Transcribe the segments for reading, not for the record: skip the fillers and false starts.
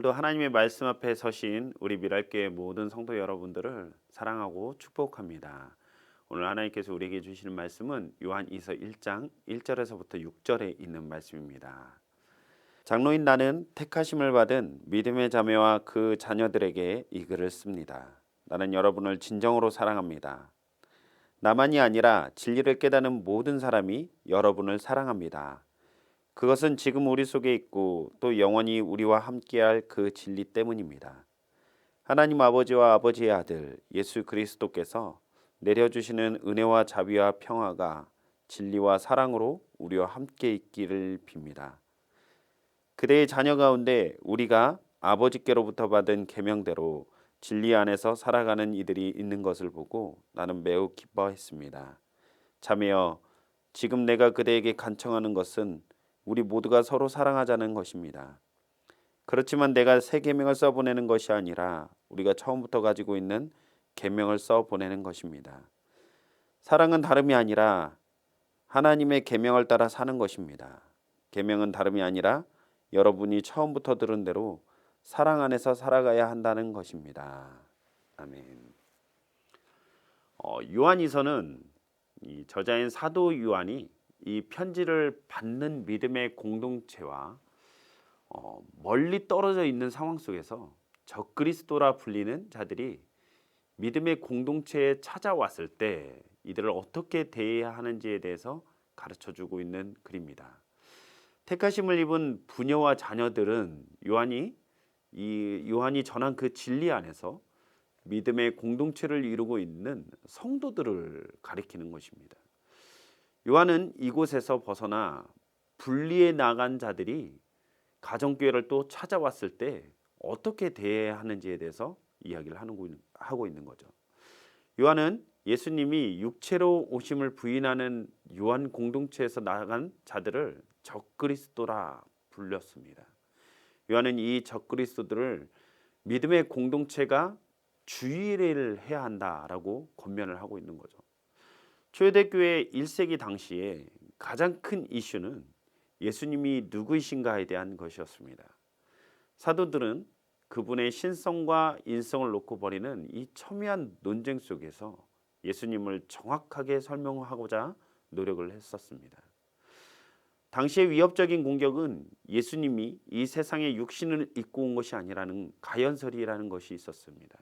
오늘도 하나님의 말씀 앞에 서신 우리 미랄교회 모든 성도 여러분들을 사랑하고 축복합니다. 오늘 하나님께서 우리에게 주시는 말씀은 요한이서 1장 1절에서부터 6절에 있는 말씀입니다. 장로인 나는 택하심을 받은 믿음의 자매와 그 자녀들에게 이 글을 씁니다. 나는 여러분을 진정으로 사랑합니다. 나만이 아니라 진리를 깨닫는 모든 사람이 여러분을 사랑합니다. 그것은 지금 우리 속에 있고 또 영원히 우리와 함께할 그 진리 때문입니다. 하나님 아버지와 아버지의 아들 예수 그리스도께서 내려주시는 은혜와 자비와 평화가 진리와 사랑으로 우리와 함께 있기를 빕니다. 그대의 자녀 가운데 우리가 아버지께로부터 받은 계명대로 진리 안에서 살아가는 이들이 있는 것을 보고 나는 매우 기뻐했습니다. 자매여, 지금 내가 그대에게 간청하는 것은 우리 모두가 서로 사랑하자는 것입니다. 그렇지만 내가 새 계명을 써보내는 것이 아니라 우리가 처음부터 가지고 있는 계명을 써보내는 것입니다. 사랑은 다름이 아니라 하나님의 계명을 따라 사는 것입니다. 계명은 다름이 아니라 여러분이 처음부터 들은 대로 사랑 안에서 살아가야 한다는 것입니다. 아멘. 요한이서는 이 저자인 사도 요한이 이 편지를 받는 믿음의 공동체와 멀리 떨어져 있는 상황 속에서 적그리스도라 불리는 자들이 믿음의 공동체에 찾아왔을 때 이들을 어떻게 대해야 하는지에 대해서 가르쳐주고 있는 글입니다. 택하심을 입은 부녀와 자녀들은 요한이 전한 그 진리 안에서 믿음의 공동체를 이루고 있는 성도들을 가리키는 것입니다. 요한은 이곳에서 벗어나 분리해 나간 자들이 가정교회를 또 찾아왔을 때 어떻게 대해야 하는지에 대해서 이야기를 하고 있는 거죠. 요한은 예수님이 육체로 오심을 부인하는 요한 공동체에서 나간 자들을 적그리스도라 불렸습니다. 요한은 이 적그리스도들을 믿음의 공동체가 주의를 해야 한다라고 권면을 하고 있는 거죠. 초대교회 1세기 당시에 가장 큰 이슈는 예수님이 누구이신가에 대한 것이었습니다. 사도들은 그분의 신성과 인성을 놓고 벌이는 이 첨예한 논쟁 속에서 예수님을 정확하게 설명하고자 노력을 했었습니다. 당시의 위협적인 공격은 예수님이 이 세상에 육신을 입고 온 것이 아니라는 가연설이라는 것이 있었습니다.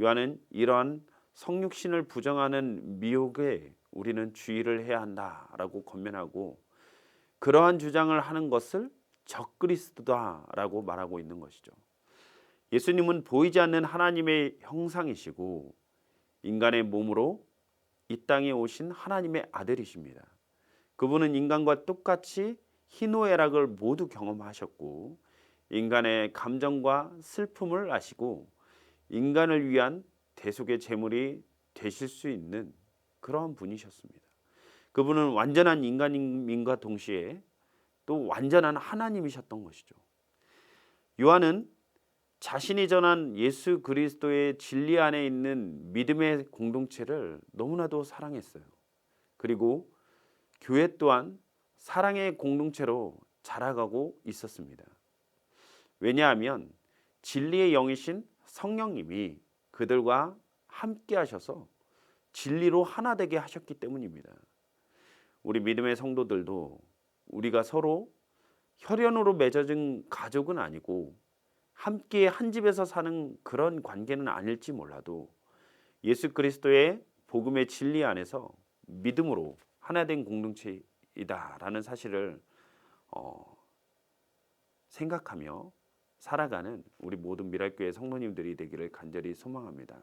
요한은 이러한 성육신을 부정하는 미혹에 우리는 주의를 해야 한다라고 권면하고 그러한 주장을 하는 것을 적그리스도다라고 말하고 있는 것이죠. 예수님은 보이지 않는 하나님의 형상이시고 인간의 몸으로 이 땅에 오신 하나님의 아들이십니다. 그분은 인간과 똑같이 희노애락을 모두 경험하셨고 인간의 감정과 슬픔을 아시고 인간을 위한 대속의 제물이 되실 수 있는 그러한 분이셨습니다. 그분은 완전한 인간임과 동시에 또 완전한 하나님이셨던 것이죠. 요한은 자신이 전한 예수 그리스도의 진리 안에 있는 믿음의 공동체를 너무나도 사랑했어요. 그리고 교회 또한 사랑의 공동체로 자라가고 있었습니다. 왜냐하면 진리의 영이신 성령님이 그들과 함께 하셔서 진리로 하나 되게 하셨기 때문입니다. 우리 믿음의 성도들도 우리가 서로 혈연으로 맺어진 가족은 아니고 함께 한 집에서 사는 그런 관계는 아닐지 몰라도 예수 그리스도의 복음의 진리 안에서 믿음으로 하나된 공동체이다라는 사실을 생각하며 살아가는 우리 모든 미랄교회 성도님들이 되기를 간절히 소망합니다.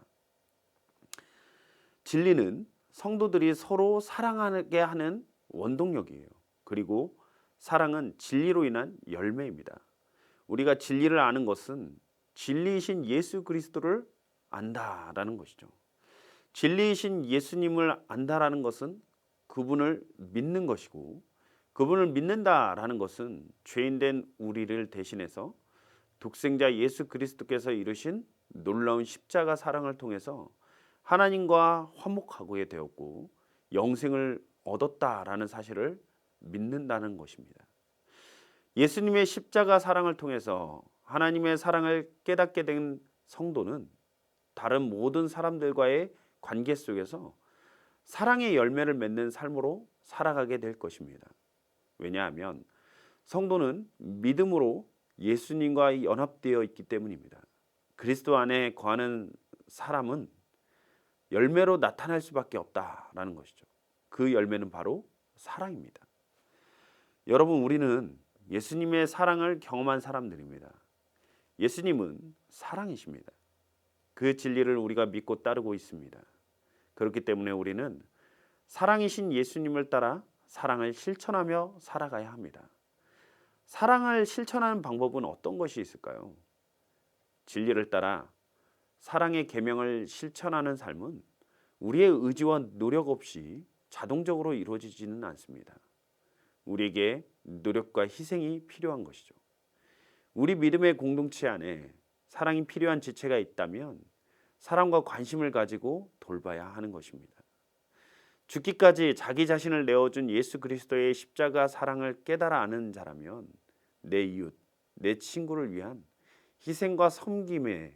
진리는 성도들이 서로 사랑하게 하는 원동력이에요. 그리고 사랑은 진리로 인한 열매입니다. 우리가 진리를 아는 것은 진리이신 예수 그리스도를 안다라는 것이죠. 진리이신 예수님을 안다라는 것은 그분을 믿는 것이고 그분을 믿는다라는 것은 죄인된 우리를 대신해서 독생자 예수 그리스도께서 이루신 놀라운 십자가 사랑을 통해서 하나님과 화목하게 되었고 영생을 얻었다라는 사실을 믿는다는 것입니다. 예수님의 십자가 사랑을 통해서 하나님의 사랑을 깨닫게 된 성도는 다른 모든 사람들과의 관계 속에서 사랑의 열매를 맺는 삶으로 살아가게 될 것입니다. 왜냐하면 성도는 믿음으로 예수님과 연합되어 있기 때문입니다. 그리스도 안에 거하는 사람은 열매로 나타날 수밖에 없다라는 것이죠. 그 열매는 바로 사랑입니다. 여러분, 우리는 예수님의 사랑을 경험한 사람들입니다. 예수님은 사랑이십니다. 그 진리를 우리가 믿고 따르고 있습니다. 그렇기 때문에 우리는 사랑이신 예수님을 따라 사랑을 실천하며 살아가야 합니다. 사랑을 실천하는 방법은 어떤 것이 있을까요? 진리를 따라 사랑의 계명을 실천하는 삶은 우리의 의지와 노력 없이 자동적으로 이루어지지는 않습니다. 우리에게 노력과 희생이 필요한 것이죠. 우리 믿음의 공동체 안에 사랑이 필요한 지체가 있다면 사랑과 관심을 가지고 돌봐야 하는 것입니다. 죽기까지 자기 자신을 내어준 예수 그리스도의 십자가 사랑을 깨달아 아는 자라면 내 이웃, 내 친구를 위한 희생과 섬김의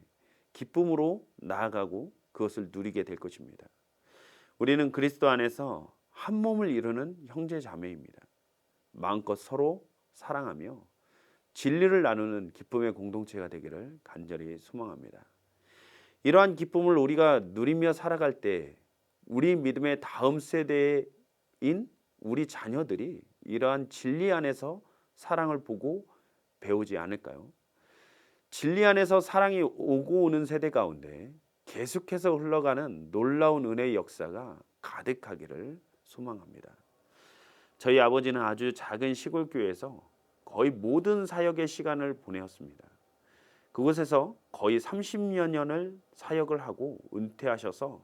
기쁨으로 나아가고 그것을 누리게 될 것입니다. 우리는 그리스도 안에서 한 몸을 이루는 형제 자매입니다. 마음껏 서로 사랑하며 진리를 나누는 기쁨의 공동체가 되기를 간절히 소망합니다. 이러한 기쁨을 우리가 누리며 살아갈 때 우리 믿음의 다음 세대인 우리 자녀들이 이러한 진리 안에서 사랑을 보고 배우지 않을까요? 진리 안에서 사랑이 오고 오는 세대 가운데 계속해서 흘러가는 놀라운 은혜의 역사가 가득하기를 소망합니다. 저희 아버지는 아주 작은 시골 교회에서 거의 모든 사역의 시간을 보내었습니다. 그곳에서 거의 30여 년을 사역을 하고 은퇴하셔서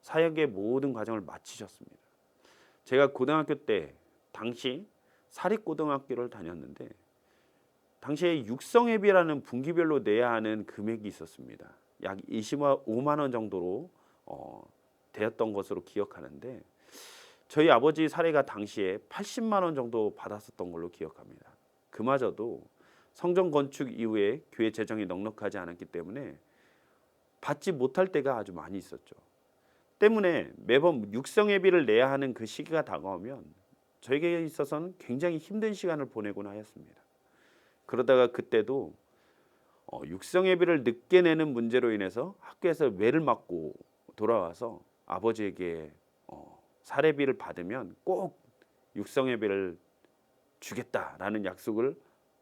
사역의 모든 과정을 마치셨습니다. 제가 고등학교 때 당시 사립고등학교를 다녔는데 당시에 육성회비라는 분기별로 내야 하는 금액이 있었습니다. 약 25만 원 정도로 되었던 것으로 기억하는데 저희 아버지 사례가 당시에 80만 원 정도 받았었던 걸로 기억합니다. 그마저도 성전 건축 이후에 교회 재정이 넉넉하지 않았기 때문에 받지 못할 때가 아주 많이 있었죠. 때문에 매번 육성회비를 내야 하는 그 시기가 다가오면 저에게 있어서는 굉장히 힘든 시간을 보내곤 하였습니다. 그러다가 그때도 육성회비를 늦게 내는 문제로 인해서 학교에서 외를 맞고 돌아와서 아버지에게 사례비를 받으면 꼭 육성회비를 주겠다라는 약속을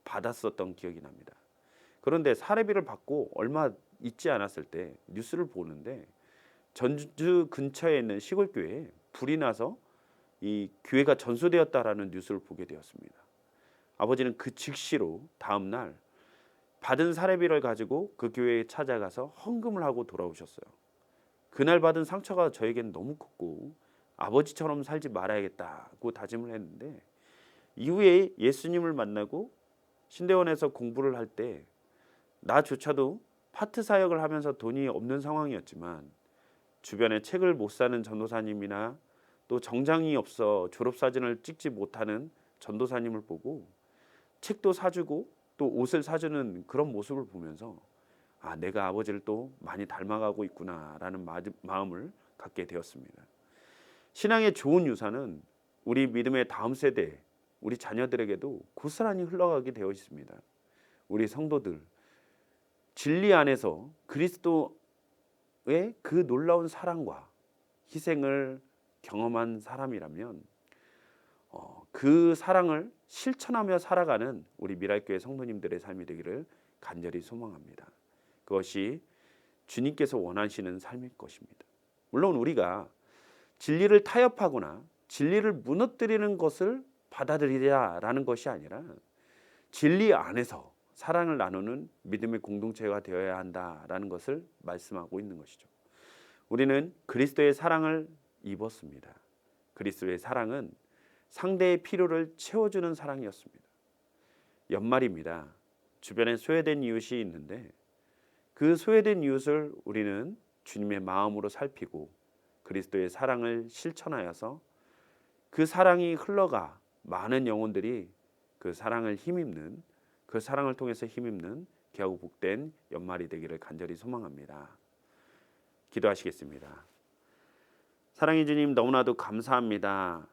받았었던 기억이 납니다. 그런데 사례비를 받고 얼마 있지 않았을 때 뉴스를 보는데 전주 근처에 있는 시골 교회에 불이 나서 이 교회가 전소되었다라는 뉴스를 보게 되었습니다. 아버지는 그 즉시로 다음 날 받은 사례비를 가지고 그 교회에 찾아가서 헌금을 하고 돌아오셨어요. 그날 받은 상처가 저에겐 너무 컸고 아버지처럼 살지 말아야겠다고 다짐을 했는데 이후에 예수님을 만나고 신대원에서 공부를 할 때 나조차도 파트 사역을 하면서 돈이 없는 상황이었지만 주변에 책을 못 사는 전도사님이나 또 정장이 없어 졸업사진을 찍지 못하는 전도사님을 보고 책도 사주고 또 옷을 사주는 그런 모습을 보면서 아, 내가 아버지를 또 많이 닮아가고 있구나라는 마음을 갖게 되었습니다. 신앙의 좋은 유산은 우리 믿음의 다음 세대, 우리 자녀들에게도 고스란히 흘러가게 되어 있습니다. 우리 성도들 진리 안에서 그리스도의 그 놀라운 사랑과 희생을 경험한 사람이라면 그 사랑을 실천하며 살아가는 우리 미랄교회 성도님들의 삶이 되기를 간절히 소망합니다. 그것이 주님께서 원하시는 삶일 것입니다. 물론 우리가 진리를 타협하거나 진리를 무너뜨리는 것을 받아들이라라는 것이 아니라 진리 안에서 사랑을 나누는 믿음의 공동체가 되어야 한다라는 것을 말씀하고 있는 것이죠. 우리는 그리스도의 사랑을 입었습니다. 그리스도의 사랑은 상대의 필요를 채워주는 사랑이었습니다. 연말입니다. 주변에 소외된 이웃이 있는데 그 소외된 이웃을 우리는 주님의 마음으로 살피고 그리스도의 사랑을 실천하여서 그 사랑이 흘러가 많은 영혼들이 그 사랑을 힘입는 그 사랑을 통해서 힘입는 귀하고 복된 연말이 되기를 간절히 소망합니다. 기도하시겠습니다. 사랑의 주님, 너무나도 감사합니다.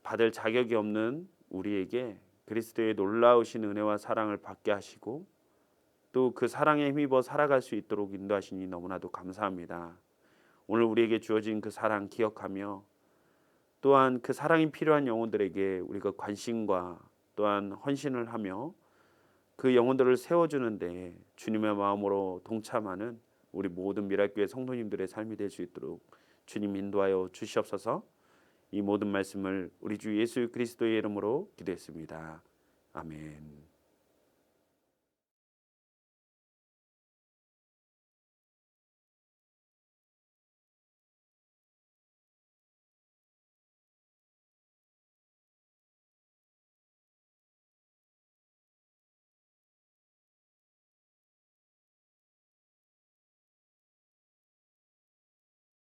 받을 자격이 없는 우리에게 그리스도의 놀라우신 은혜와 사랑을 받게 하시고 또 그 사랑에 힘입어 살아갈 수 있도록 인도하시니 너무나도 감사합니다. 오늘 우리에게 주어진 그 사랑 기억하며 또한 그 사랑이 필요한 영혼들에게 우리가 관심과 또한 헌신을 하며 그 영혼들을 세워주는데 주님의 마음으로 동참하는 우리 모든 미랄교회 성도님들의 삶이 될 수 있도록 주님 인도하여 주시옵소서. 이 모든 말씀을 우리 주 예수 그리스도의 이름으로 기도했습니다. 아멘.